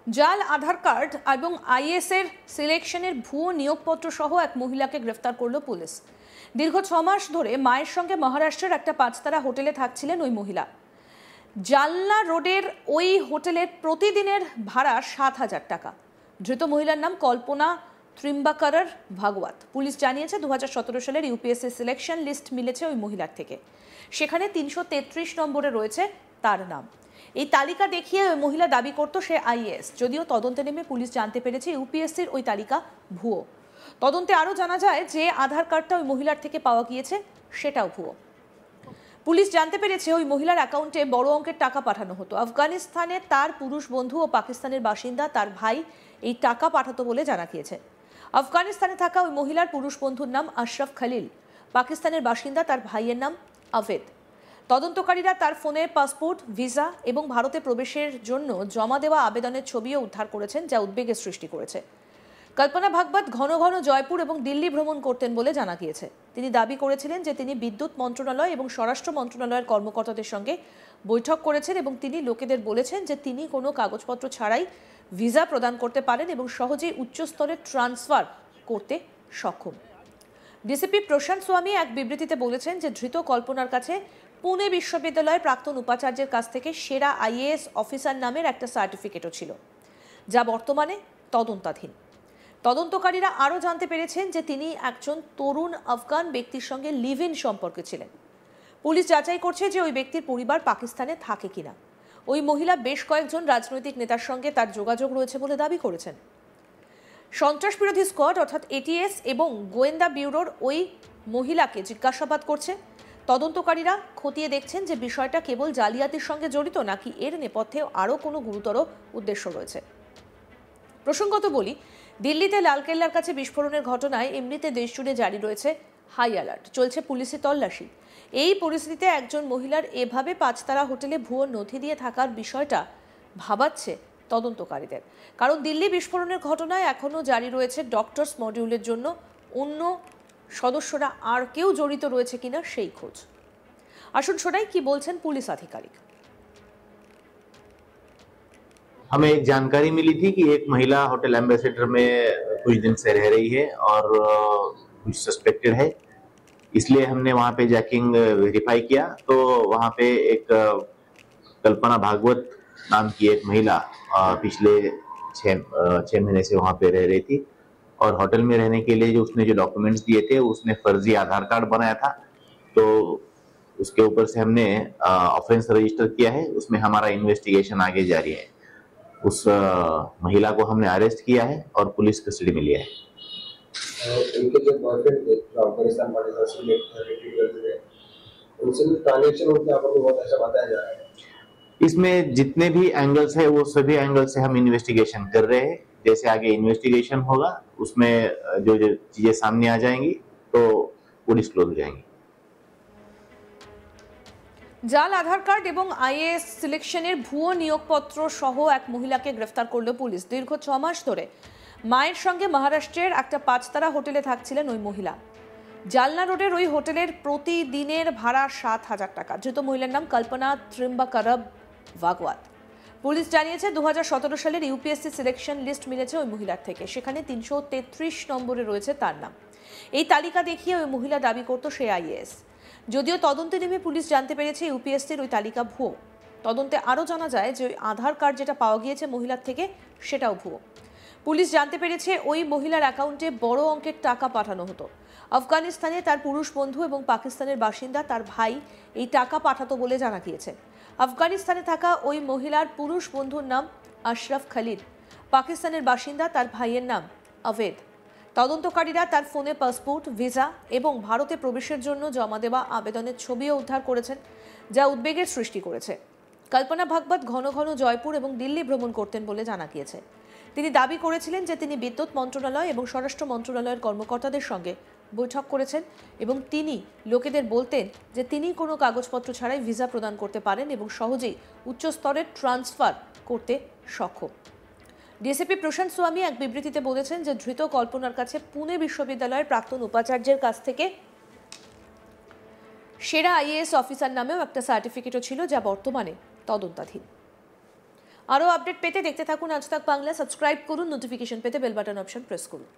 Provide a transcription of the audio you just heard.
জাল আধার কার্ড এবং আইএএস এর সিলেকশনের ভুয়ো নিয়োগপত্র সহ এক মহিলাকে গ্রেফতার করল পুলিশ। দীর্ঘ 6 মাস ধরে মায়ের সঙ্গে মহারাষ্ট্রের একটা 5 তারা হোটেলে থাকছিলেন ওই মহিলা। জালনা রোডের ওই হোটেলের প্রতিদিনের ভাড়া 7,000 টাকা। ধৃত মহিলার নাম কল্পনা ত্রিম্বাকার ভাগবত। পুলিশ জানিয়েছে 2017 সালের ইউপিএসসি সিলেকশন লিস্ট মিলেছে ওই মহিলার থেকে। সেখানে 333 নম্বরে রয়েছে তার নাম। এই তালিকা দেখিয়ে ওই মহিলা দাবি করত সে আইএএস। যদিও তদন্তে নেমে পুলিশ জানতে পেরেছে ইউপিএসসির ওই তালিকা ভুয়ো। তদন্তে আরও জানা যায় যে আধার কার্ডটা ওই মহিলার থেকে পাওয়া গিয়েছে সেটাও ভুয়ো। পুলিশ জানতে পেরেছে ওই মহিলার অ্যাকাউন্টে বড় অঙ্কের টাকা পাঠানো হতো। আফগানিস্তানে তার পুরুষ বন্ধু ও পাকিস্তানের বাসিন্দা তার ভাই এই টাকা পাঠাতো বলে জানা গিয়েছে। আফগানিস্তানে থাকা ওই মহিলার পুরুষ বন্ধুর নাম আশরাফ খলিল, পাকিস্তানের বাসিন্দা তার ভাইয়ের নাম আভেদ। তদন্তকারীরা তার ফোনে পাসপোর্ট, ভিসা এবং ভারতে প্রবেশের জন্য জমা দেওয়া আবেদনের ছবিও উদ্ধার করেছেন, যা উদ্বেগের সৃষ্টি করেছে। কল্পনা ভাগবত ঘন ঘন জয়পুর এবং দিল্লি ভ্রমণ করতেন বলে জানা গিয়েছে। তিনি দাবি করেছিলেন যে তিনি বিদ্যুৎ মন্ত্রণালয় এবং স্বরাষ্ট্র মন্ত্রণালয়ের কর্মকর্তাদের সঙ্গে বৈঠক করেছেন এবং তিনি লোকেদের বলেছেন যে তিনি কোনো কাগজপত্র ছাড়াই ভিসা প্রদান করতে পারেন এবং সহজেই উচ্চস্তরের ট্রান্সফার করতে সক্ষম। ডিসিপি প্রশান্ত স্বামী এক বিবৃতিতে বলেছেন যে ধৃত কল্পনার কাছে পুনে বিশ্ববিদ্যালয়ের প্রাক্তন উপাচার্যের কাছ থেকে সেরা আইএএস অফিসার নামের একটা সার্টিফিকেটও ছিল, যা বর্তমানে তদন্তাধীন। তদন্তকারীরা আরও জানতে পেরেছেন যে তিনি একজন তরুণ আফগান ব্যক্তির সঙ্গে লিভ ইন সম্পর্কে ছিলেন। পুলিশ যাচাই করছে যে ওই ব্যক্তির পরিবার পাকিস্তানে থাকে কিনা। ওই মহিলা বেশ কয়েকজন রাজনৈতিক নেতার সঙ্গে তার যোগাযোগ রয়েছে বলে দাবি করেছেন। সন্ত্রাস বিরোধী স্কোয়াড অর্থাৎ এটিএস এবং গোয়েন্দা ব্যুরোর ওই মহিলাকে জিজ্ঞাসাবাদ করছে। তদন্তকারীরা খতিয়ে দেখছেন যে বিষয়টা কেবল জালিয়াতির সঙ্গে জড়িত নাকি এর নেপথ্যে আরও কোনো গুরুতর উদ্দেশ্য রয়েছে। প্রসঙ্গত বলি, দিল্লিতে লালকেল্লার কাছে বিস্ফোরণের ঘটনায় এমনিতে দেশজুড়ে জারি রয়েছে হাই অ্যালার্ট, চলছে পুলিশি তল্লাশি। এই পরিস্থিতিতে একজন মহিলার এভাবে 5 তারা হোটেলে ভুয়ো নথি দিয়ে থাকার বিষয়টা ভাবাচ্ছে তদন্তকারীদের। কারণ দিল্লি বিস্ফোরণের ঘটনায় এখনও জারি রয়েছে ডক্টরস মডিউলের জন্য অন্য সদস্যরা আর কেউ জড়িত রয়েছে কিনা সেই খোঁজ। আসুন শোনাই কি বলছেন পুলিশ আধিকারিক। हमें एक जानकारी मिली थी कि एक महिला होटल एम्बेसडर में कुछ दिन से रह रही है और कुछ सस्पेक्टेड है, इसलिए हमने वहां पे जैकिंग वेरीफाई किया तो वहां पे एक कल्पना भागवत नाम की एक महिला पिछले 6 महीने से वहां पे रह रही थी और होटल में रहने के लिए जो उसने जो डॉक्यूमेंट्स दिए थे उसने फर्जी आधार कार्ड बनाया था, तो उसके ऊपर से हमने ऑफेंस रजिस्टर किया है। उसमें हमारा इन्वेस्टिगेशन आगे जारी है। उस महिला को हमने अरेस्ट किया है और पुलिस कस्टडी में लिया है। इनके जो बॉयफ्रेंड थे जो अफगानिस्तान पाकिस्तान से रिलेटेड करते थे, उनसे भी ट्रांजैक्शन होते हैं, आपको बहुत अच्छा बताया जा रहा है। इसमें जितने भी एंगल्स है वो सभी एंगल से हम इन्वेस्टिगेशन कर रहे हैं। जैसे आगे इन्वेस्टिगेशन होगा उसमें जो जो चीजें सामने आ जाएंगी तो वो डिस्क्लोज हो जाएंगी। জাল আধার কার্ড এবং আইএএস সিলেকশনের ভুয়ো নিয়োগপত্র সহ এক মহিলাকে গ্রেফতার করল পুলিশ। দীর্ঘ 6 মাস ধরে মায়ের সঙ্গে মহারাষ্ট্রের একটা 5 তারা হোটেলে থাকছিলেন ওই মহিলা। জালনা রোডের ওই হোটেলের প্রতিদিনের ভাড়া 7,000 টাকা। ধৃত মহিলার নাম কল্পনা ত্রিম্বাকার ভাগবত। পুলিশ জানিয়েছে 2017 সালের ইউপিএসসি সিলেকশন লিস্ট মিলেছে ওই মহিলার থেকে। সেখানে 333 নম্বরে রয়েছে তার নাম। এই তালিকা দেখিয়ে ওই মহিলা দাবি করত সে আইএএস। যদিও তদন্তে নেমে পুলিশ জানতে পেরেছে ইউপিএসসির ওই তালিকা ভুয়ো। তদন্তে আরও জানা যায় যে ওই আধার কার্ড যেটা পাওয়া গিয়েছে মহিলার থেকে সেটাও ভুয়ো। পুলিশ জানতে পেরেছে ওই মহিলার অ্যাকাউন্টে বড় অঙ্কের টাকা পাঠানো হতো। আফগানিস্তানে তার পুরুষ বন্ধু এবং পাকিস্তানের বাসিন্দা তার ভাই এই টাকা পাঠাতো বলে জানা গিয়েছে। আফগানিস্তানে থাকা ওই মহিলার পুরুষ বন্ধুর নাম আশরাফ খলিল, পাকিস্তানের বাসিন্দা তার ভাইয়ের নাম আভেদ। তদন্তকারীরা তার ফোনে পাসপোর্ট, ভিসা এবং ভারতে প্রবেশের জন্য জমা দেওয়া আবেদনের ছবিও উদ্ধার করেছেন, যা উদ্বেগের সৃষ্টি করেছে। কল্পনা ভাগবত ঘন ঘন জয়পুর এবং দিল্লি ভ্রমণ করতেন বলে জানা গিয়েছে। তিনি দাবি করেছিলেন যে তিনি বিদ্যুৎ মন্ত্রণালয় এবং স্বরাষ্ট্র মন্ত্রণালয়ের কর্মকর্তাদের সঙ্গে বৈঠক করেছেন এবং তিনি লোকেদের বলতেন যে তিনি কোনো কাগজপত্র ছাড়াই ভিসা প্রদান করতে পারেন এবং সহজেই উচ্চস্তরের ট্রান্সফার করতে সক্ষম। ডিসিপি প্রশান্ত স্বামী এক বিবৃতিতে বলেছেন যে ধৃত কল্পনার কাছে পুনে বিশ্ববিদ্যালয়ের প্রাক্তন উপাচার্যের কাছ থেকে সেরা আইএএস অফিসার নামেও একটা সার্টিফিকেটও ছিল, যা বর্তমানে তদন্তাধীন। আরও আপডেট পেতে দেখতে থাকুন আজ তাক বাংলা। সাবস্ক্রাইব করুন, নোটিফিকেশন পেতে বেল বাটন অপশন প্রেস করুন।